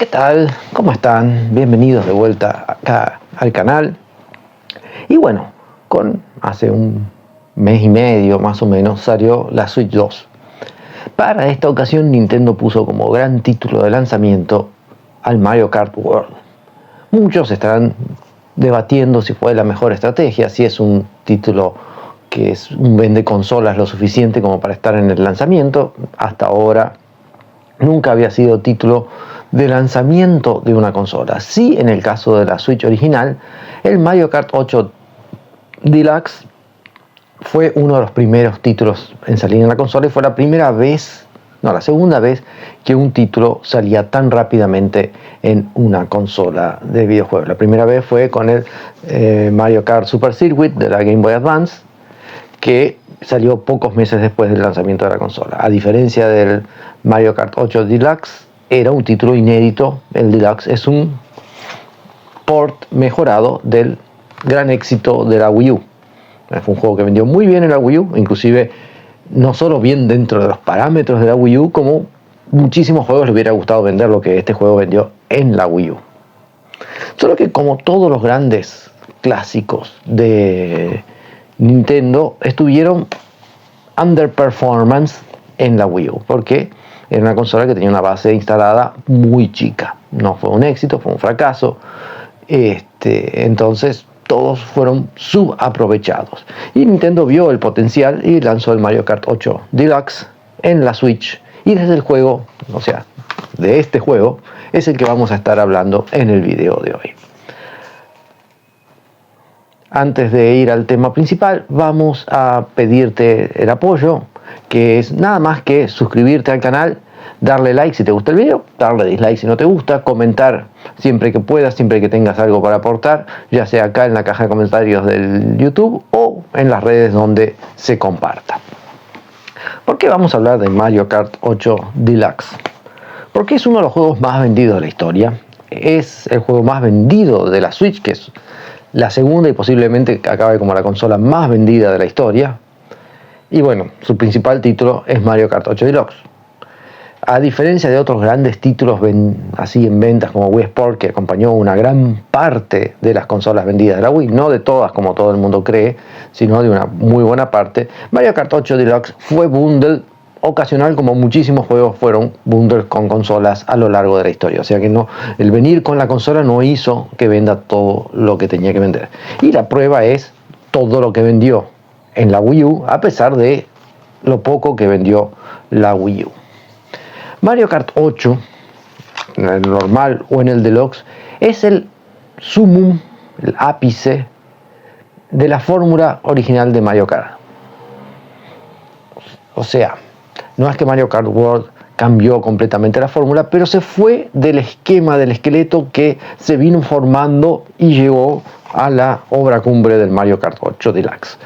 ¿Qué tal? ¿Cómo están? Bienvenidos de vuelta acá al canal. Y bueno, hace un mes y medio más o menos salió la Switch 2. Para esta ocasión Nintendo puso como gran título de lanzamiento al Mario Kart World. Muchos estarán debatiendo si fue la mejor estrategia, si es un título que es un vende consolas lo suficiente como para estar en el lanzamiento. Hasta ahora nunca había sido título de lanzamiento de una consola. Sí, en el caso de la Switch original, el Mario Kart 8 Deluxe fue uno de los primeros títulos en salir en la consola y fue la segunda vez que un título salía tan rápidamente en una consola de videojuegos. La primera vez fue con el Mario Kart Super Circuit de la Game Boy Advance, que salió pocos meses después del lanzamiento de la consola. A diferencia del Mario Kart 8 Deluxe, era un título inédito. El Deluxe es un port mejorado del gran éxito de la Wii U. Fue un juego que vendió muy bien en la Wii U, inclusive no solo bien dentro de los parámetros de la Wii U, como muchísimos juegos le hubiera gustado vender lo que este juego vendió en la Wii U. Solo que, como todos los grandes clásicos de Nintendo, estuvieron underperformance en la Wii U, porque era una consola que tenía una base instalada muy chica. No fue un éxito, fue un fracaso. Entonces todos fueron subaprovechados. Y Nintendo vio el potencial y lanzó el Mario Kart 8 Deluxe en la Switch. Y desde el juego, de este juego, es el que vamos a estar hablando en el video de hoy. Antes de ir al tema principal, vamos a pedirte el apoyo, que es nada más que suscribirte al canal, darle like si te gusta el video, darle dislike si no te gusta, comentar siempre que puedas, siempre que tengas algo para aportar, ya sea acá en la caja de comentarios del YouTube o en las redes donde se comparta. ¿Por qué vamos a hablar de Mario Kart 8 Deluxe? Porque es uno de los juegos más vendidos de la historia. Es el juego más vendido de la Switch, que es la segunda y posiblemente acabe como la consola más vendida de la historia. Y bueno, su principal título es Mario Kart 8 Deluxe. A diferencia de otros grandes títulos así en ventas como Wii Sport, que acompañó una gran parte de las consolas vendidas de la Wii, no de todas como todo el mundo cree, sino de una muy buena parte, Mario Kart 8 Deluxe fue bundle ocasional, como muchísimos juegos fueron bundles con consolas a lo largo de la historia. O sea que el venir con la consola no hizo que venda todo lo que tenía que vender. Y la prueba es todo lo que vendió en la Wii U, a pesar de lo poco que vendió la Wii U. Mario Kart 8, en el normal o en el Deluxe, es el sumum, el ápice de la fórmula original de Mario Kart. O sea, no es que Mario Kart World cambió completamente la fórmula, pero se fue del esqueleto que se vino formando y llegó a la obra cumbre del Mario Kart 8 Deluxe.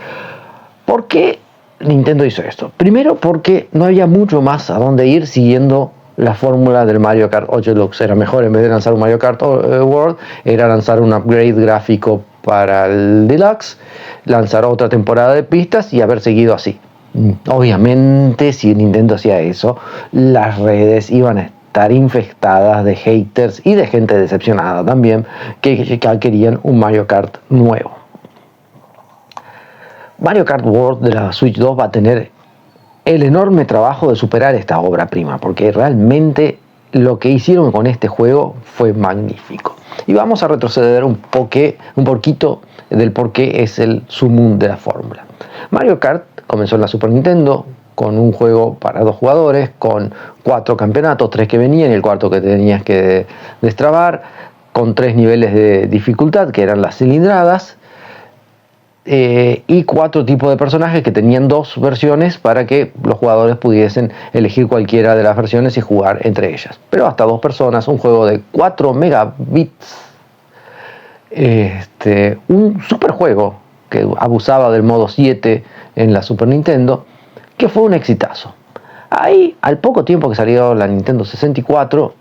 ¿Por qué Nintendo hizo esto? Primero, porque no había mucho más a dónde ir siguiendo la fórmula del Mario Kart 8 Deluxe. Era mejor, en vez de lanzar un Mario Kart World, era lanzar un upgrade gráfico para el Deluxe, lanzar otra temporada de pistas y haber seguido así. Obviamente, si Nintendo hacía eso, las redes iban a estar infestadas de haters y de gente decepcionada también, que querían un Mario Kart nuevo. Mario Kart World de la Switch 2 va a tener el enorme trabajo de superar esta obra prima, porque realmente lo que hicieron con este juego fue magnífico. Y vamos a retroceder un poquito del por qué es el sumum de la fórmula. Mario Kart comenzó en la Super Nintendo con un juego para 2 jugadores, con 4 campeonatos, 3 que venían y el cuarto que tenías que destrabar, con 3 niveles de dificultad, que eran las cilindradas, y 4 tipos de personajes que tenían 2 versiones para que los jugadores pudiesen elegir cualquiera de las versiones y jugar entre ellas. Pero hasta 2 personas, un juego de 4 megabits, un super juego que abusaba del modo 7 en la Super Nintendo, que fue un exitazo. Ahí, al poco tiempo que salió la Nintendo 64,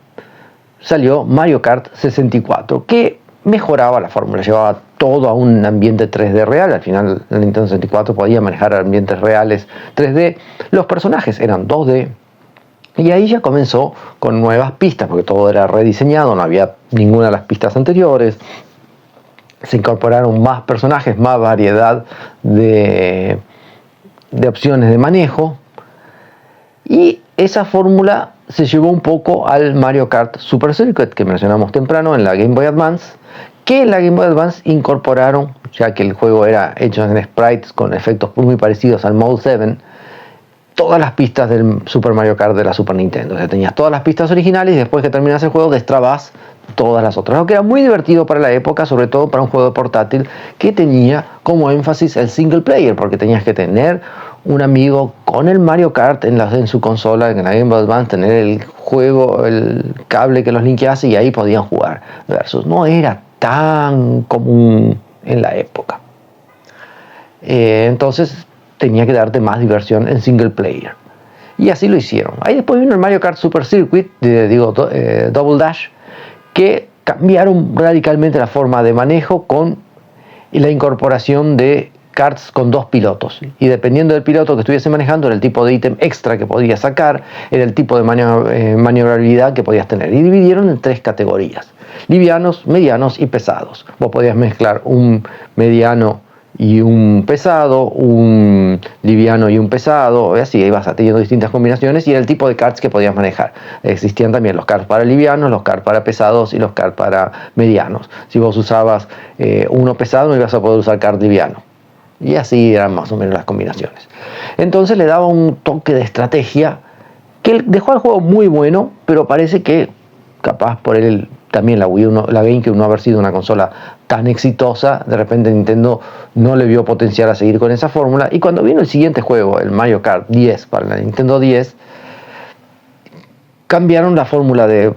salió Mario Kart 64, que mejoraba la fórmula, llevaba todo a un ambiente 3D real. Al final la Nintendo 64 podía manejar ambientes reales 3D. Los personajes eran 2D. Y ahí ya comenzó con nuevas pistas, porque todo era rediseñado, no había ninguna de las pistas anteriores. Se incorporaron más personajes, más variedad de opciones de manejo. Y esa fórmula se llevó un poco al Mario Kart Super Circuit que mencionamos temprano en la Game Boy Advance, que en la Game Boy Advance incorporaron, ya que el juego era hecho en sprites con efectos muy parecidos al Mode 7, todas las pistas del Super Mario Kart de la Super Nintendo. O sea, tenías todas las pistas originales y después que terminas el juego destrabas todas las otras. Lo que era muy divertido para la época, sobre todo para un juego de portátil que tenía como énfasis el single player, porque tenías que tener un amigo con el Mario Kart en su consola, en la Game Boy Advance, tener el juego, el cable que los linkease y ahí podían jugar. Versus no era tan común en la época. Entonces tenía que darte más diversión en single player. Y así lo hicieron. Ahí después vino el Mario Kart Super Circuit, Double Dash, que cambiaron radicalmente la forma de manejo con la incorporación de karts con dos pilotos. Y dependiendo del piloto que estuviese manejando, era el tipo de ítem extra que podías sacar, era el tipo de maniobrabilidad que podías tener. Y dividieron en 3 categorías: livianos, medianos y pesados. Vos podías mezclar un mediano y un pesado, un liviano y un pesado, y así ibas teniendo distintas combinaciones, y era el tipo de karts que podías manejar. Existían también los karts para livianos, los karts para pesados y los karts para medianos. Si vos usabas uno pesado, no ibas a poder usar kart liviano. Y así eran más o menos las combinaciones. Entonces le daba un toque de estrategia que dejó al juego muy bueno, pero parece que capaz por él también la Wii U, la GameCube no haber sido una consola tan exitosa, de repente Nintendo no le vio potencial a seguir con esa fórmula. Y cuando vino el siguiente juego, el Mario Kart 10 para la Nintendo 10, cambiaron la fórmula de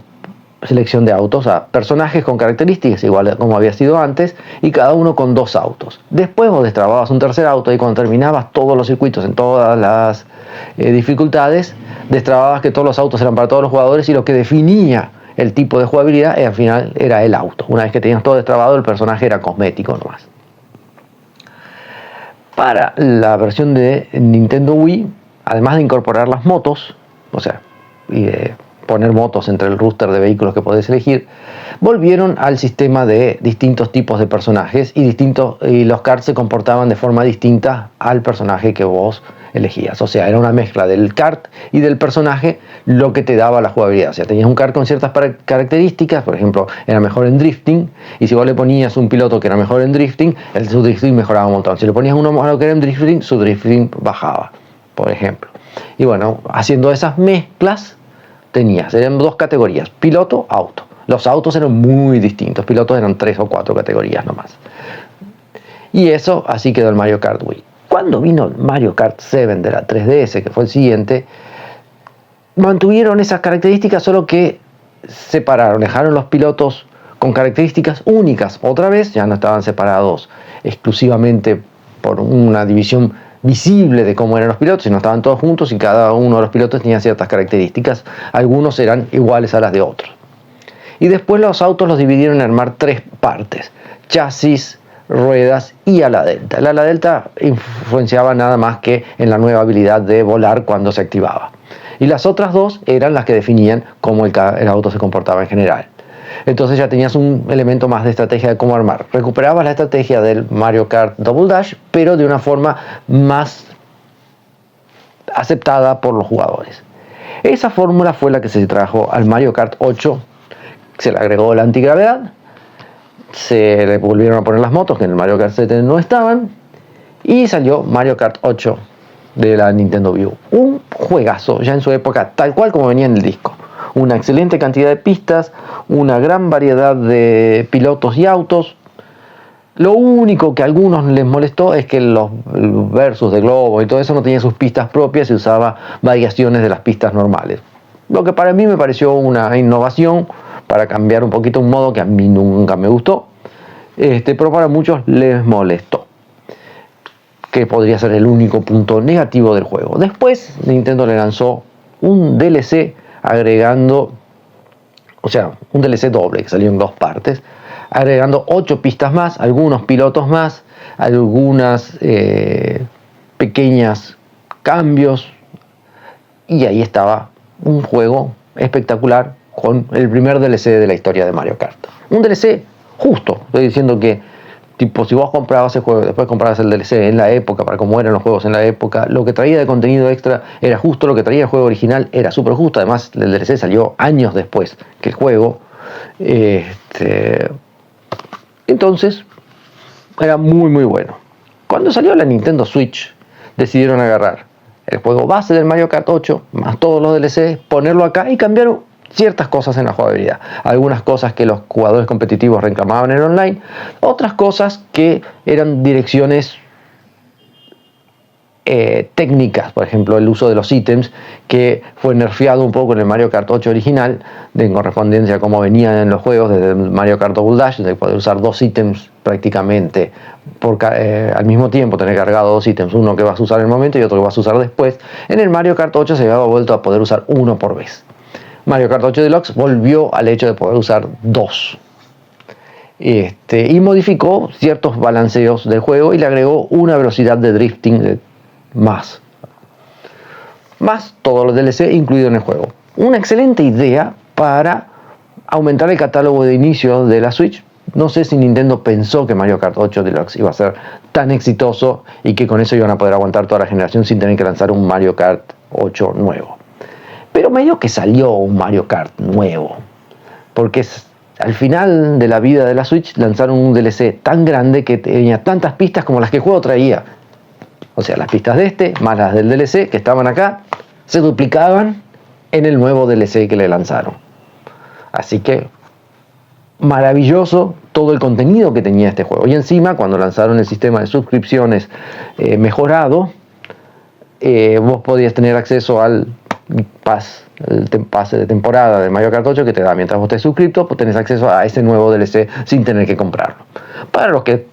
selección de autos a personajes con características iguales como había sido antes, y cada uno con 2 autos. Después vos destrababas un tercer auto, y cuando terminabas todos los circuitos en todas las dificultades, destrababas que todos los autos eran para todos los jugadores, y lo que definía el tipo de jugabilidad al final era el auto. Una vez que tenías todo destrabado, el personaje era cosmético nomás. Para la versión de Nintendo Wii, además de incorporar las motos, o sea, y de poner motos entre el roster de vehículos que podés elegir, volvieron al sistema de distintos tipos de personajes, y los karts se comportaban de forma distinta al personaje que vos elegías. O sea, era una mezcla del kart y del personaje lo que te daba la jugabilidad. O sea, tenías un kart con ciertas características, por ejemplo, era mejor en drifting, y si vos le ponías un piloto que era mejor en drifting, su drifting mejoraba un montón. Si le ponías uno malo que era en drifting, su drifting bajaba, por ejemplo. Y bueno, haciendo esas mezclas, eran 2 categorías: piloto, auto. Los autos eran muy distintos, pilotos eran 3 o 4 categorías nomás. Y eso, así quedó el Mario Kart Wii. Cuando vino el Mario Kart 7 de la 3DS, que fue el siguiente, mantuvieron esas características, solo que separaron, dejaron los pilotos con características únicas. Otra vez, ya no estaban separados exclusivamente por una división visible de cómo eran los pilotos, sino estaban todos juntos, y cada uno de los pilotos tenía ciertas características. Algunos eran iguales a las de otros. Y después los autos los dividieron en armar 3 partes: chasis, ruedas y ala delta. El ala delta influenciaba nada más que en la nueva habilidad de volar cuando se activaba. Y las otras 2 eran las que definían cómo el auto se comportaba en general. Entonces ya tenías un elemento más de estrategia de cómo armar. Recuperabas la estrategia del Mario Kart Double Dash, pero de una forma más aceptada por los jugadores. Esa fórmula fue la que se trajo al Mario Kart 8. Se le agregó la antigravedad, se le volvieron a poner las motos que en el Mario Kart 7 no estaban, y salió Mario Kart 8 de la Nintendo Wii U. Un juegazo ya en su época, tal cual como venía en el disco. Una excelente cantidad de pistas, una gran variedad de pilotos y autos. Lo único que a algunos les molestó es que los versus de globo y todo eso no tenía sus pistas propias, y usaba variaciones de las pistas normales. Lo que para mí me pareció una innovación para cambiar un poquito un modo que a mí nunca me gustó, pero para muchos les molestó, que podría ser el único punto negativo del juego. Después Nintendo le lanzó un DLC agregando, o sea, un DLC doble que salió en 2 partes, agregando 8 pistas más, algunos pilotos más, algunas pequeñas cambios, y ahí estaba un juego espectacular con el primer DLC de la historia de Mario Kart. Un DLC justo, estoy diciendo que tipo, si vos comprabas el juego, después comprabas el DLC en la época, para cómo eran los juegos en la época, lo que traía de contenido extra era justo, lo que traía el juego original era súper justo. Además, el DLC salió años después que el juego. Entonces, era muy muy bueno. Cuando salió la Nintendo Switch, decidieron agarrar el juego base del Mario Kart 8, más todos los DLC, ponerlo acá y cambiaron ciertas cosas en la jugabilidad. Algunas cosas que los jugadores competitivos reclamaban en online, otras cosas que eran direcciones técnicas, por ejemplo el uso de los ítems, que fue nerfeado un poco en el Mario Kart 8 original, en correspondencia a cómo venían en los juegos desde el Mario Kart Double Dash, de poder usar dos ítems prácticamente al mismo tiempo, tener cargado dos ítems, uno que vas a usar en el momento y otro que vas a usar después. En el Mario Kart 8 se había vuelto a poder usar uno por vez. Mario Kart 8 Deluxe volvió al hecho de poder usar dos. Y modificó ciertos balanceos del juego y le agregó una velocidad de drifting más todos los DLC incluidos en el juego. Una excelente idea para aumentar el catálogo de inicio de la Switch. No sé si Nintendo pensó que Mario Kart 8 Deluxe iba a ser tan exitoso y que con eso iban a poder aguantar toda la generación sin tener que lanzar un Mario Kart 8 nuevo. Pero medio que salió un Mario Kart nuevo, porque al final de la vida de la Switch lanzaron un DLC tan grande que tenía tantas pistas como las que el juego traía. O sea, las pistas de más las del DLC que estaban acá, se duplicaban en el nuevo DLC que le lanzaron. Así que maravilloso todo el contenido que tenía este juego. Y encima, cuando lanzaron el sistema de suscripciones mejorado, vos podías tener acceso al pase de temporada de Mario Kart 8 que te da mientras vos estés suscrito, pues tenés acceso a ese nuevo DLC sin tener que comprarlo. Para los que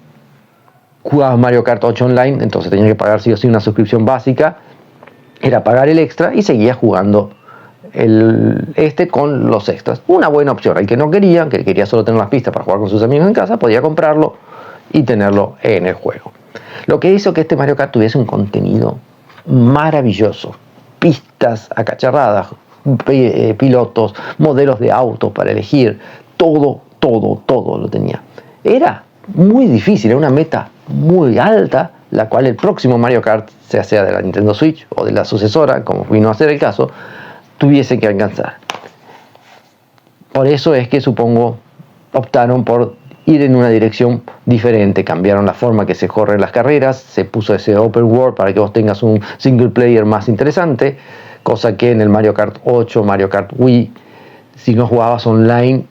jugabas Mario Kart 8 online, entonces tenías que pagar sí o sí una suscripción básica, era pagar el extra y seguías jugando con los extras. Una buena opción. El que no quería, que quería solo tener las pistas para jugar con sus amigos en casa, podía comprarlo y tenerlo en el juego. Lo que hizo que este Mario Kart tuviese un contenido maravilloso. Pistas acacharradas, pilotos, modelos de autos para elegir, todo lo tenía. Era muy difícil, era una meta muy alta, la cual el próximo Mario Kart, sea de la Nintendo Switch o de la sucesora, como vino a ser el caso, tuviese que alcanzar. Por eso es que supongo optaron por ir en una dirección diferente, cambiaron la forma que se corren las carreras, se puso ese open world para que vos tengas un single player más interesante, cosa que en el Mario Kart 8, Mario Kart Wii, si no jugabas online,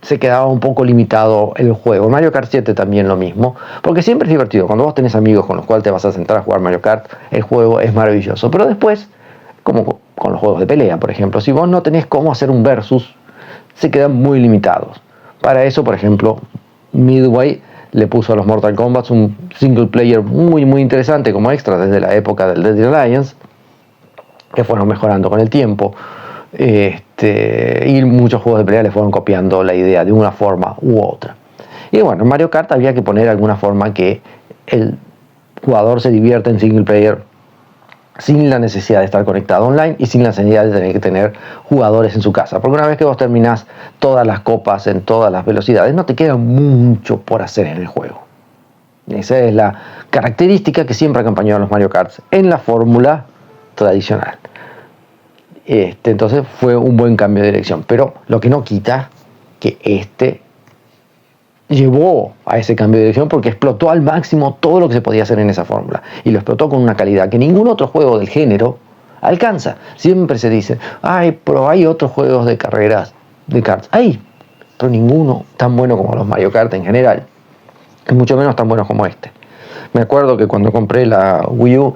se quedaba un poco limitado el juego. Mario Kart 7 también lo mismo, porque siempre es divertido. Cuando vos tenés amigos con los cuales te vas a sentar a jugar Mario Kart, el juego es maravilloso. Pero después, como con los juegos de pelea, por ejemplo, si vos no tenés cómo hacer un versus, se quedan muy limitados. Para eso, por ejemplo, Midway le puso a los Mortal Kombat un single player muy interesante como extra desde la época del Deadly Alliance, que fueron mejorando con el tiempo. Y muchos juegos de pelea le fueron copiando la idea de una forma u otra. Y bueno, en Mario Kart había que poner alguna forma que el jugador se divierta en single player sin la necesidad de estar conectado online y sin la necesidad de tener que tener jugadores en su casa. Porque una vez que vos terminás todas las copas en todas las velocidades, no te queda mucho por hacer en el juego. Esa es la característica que siempre acompañó a los Mario Kart en la fórmula tradicional. Entonces fue un buen cambio de dirección, pero lo que no quita que llevó a ese cambio de dirección porque explotó al máximo todo lo que se podía hacer en esa fórmula y lo explotó con una calidad que ningún otro juego del género alcanza. Siempre se dice, pero hay otros juegos de carreras de karts, pero ninguno tan bueno como los Mario Kart en general, y mucho menos tan buenos como este. Me acuerdo que cuando compré la Wii U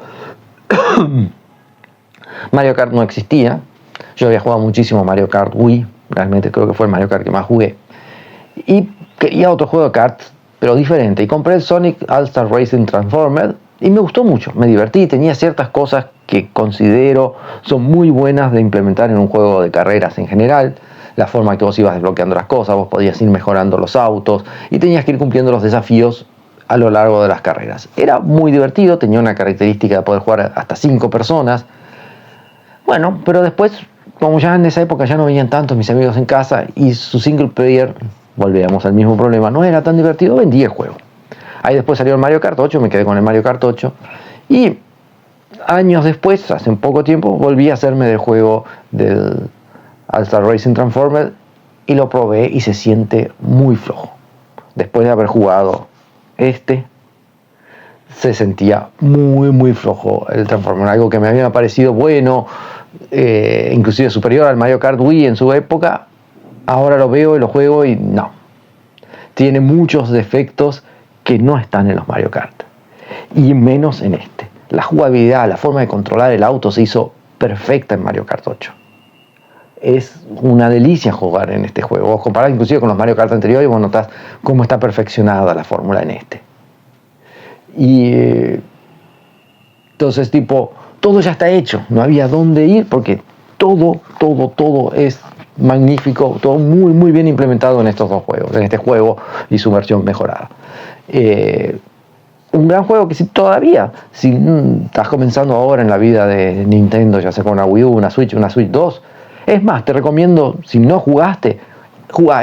Mario Kart no existía. Yo había jugado muchísimo Mario Kart Wii, realmente creo que fue el Mario Kart que más jugué, y quería otro juego de karts, pero diferente, y compré el Sonic All-Star Racing Transformed y me gustó mucho, me divertí, tenía ciertas cosas que considero son muy buenas de implementar en un juego de carreras en general. La forma que vos ibas desbloqueando las cosas, vos podías ir mejorando los autos y tenías que ir cumpliendo los desafíos a lo largo de las carreras. Era muy divertido, tenía una característica de poder jugar hasta 5 personas, Bueno, pero después, como ya en esa época ya no venían tantos mis amigos en casa y su single player, volvíamos al mismo problema, no era tan divertido, vendí el juego. Ahí después salió el Mario Kart 8, me quedé con el Mario Kart 8 y años después, hace un poco tiempo, volví a hacerme del juego del All-Star Racing Transformer y lo probé y se siente muy flojo. Después de haber jugado se sentía muy flojo el Transformer, algo que me había parecido bueno, inclusive superior al Mario Kart Wii en su época. Ahora lo veo y lo juego y no, tiene muchos defectos que no están en los Mario Kart y menos en este. La jugabilidad, la forma de controlar el auto se hizo perfecta en Mario Kart 8. Es una delicia jugar en este juego. Vos comparás inclusive con los Mario Kart anteriores y vos notás cómo está perfeccionada la fórmula en este. Y entonces, todo ya está hecho. No había dónde ir porque todo es magnífico, todo muy bien implementado en estos dos juegos, en este juego y su versión mejorada. Un gran juego que si estás comenzando ahora en la vida de Nintendo, ya sea con una Wii U, una Switch 2, es más, te recomiendo, si no jugaste, juega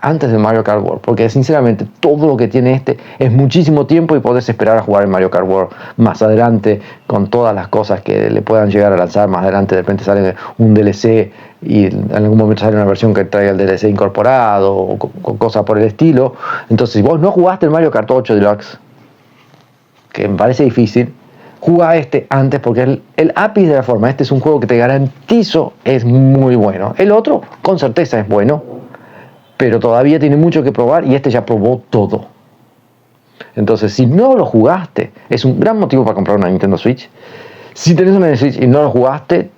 antes de Mario Kart World, porque sinceramente todo lo que tiene es muchísimo tiempo y podés esperar a jugar en Mario Kart World más adelante con todas las cosas que le puedan llegar a lanzar más adelante. De repente sale un DLC y en algún momento sale una versión que traiga el DLC incorporado o cosas por el estilo. Entonces, si vos no jugaste el Mario Kart 8 Deluxe, que me parece difícil, juega antes porque el ápice de la forma. Este es un juego que te garantizo es muy bueno. El otro, con certeza, es bueno, pero todavía tiene mucho que probar y ya probó todo. Entonces, si no lo jugaste, es un gran motivo para comprar una Nintendo Switch. Si tenés una Switch y no lo jugaste,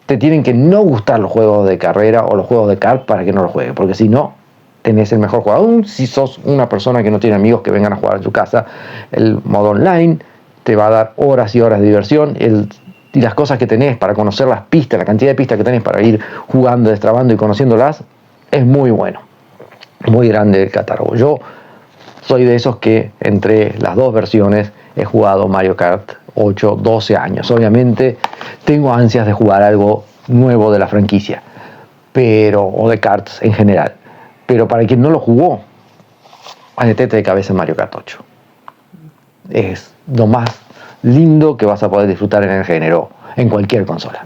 te tienen que no gustar los juegos de carrera o los juegos de kart para que no lo juegues, porque si no, tenés el mejor juego. Aún si sos una persona que no tiene amigos que vengan a jugar en su casa, el modo online te va a dar horas y horas de diversión. Y las cosas que tenés para conocer las pistas, la cantidad de pistas que tenés para ir jugando, destrabando y conociéndolas, es muy bueno. Muy grande el catálogo. Yo soy de esos que entre las dos versiones he jugado Mario Kart 8, 12 años. Obviamente tengo ansias de jugar algo nuevo de la franquicia, o de karts en general. Pero para quien no lo jugó, metete de cabeza en Mario Kart 8. Es lo más lindo que vas a poder disfrutar en el género, en cualquier consola.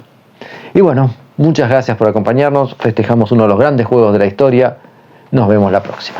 Y bueno, muchas gracias por acompañarnos. Festejamos uno de los grandes juegos de la historia. Nos vemos la próxima.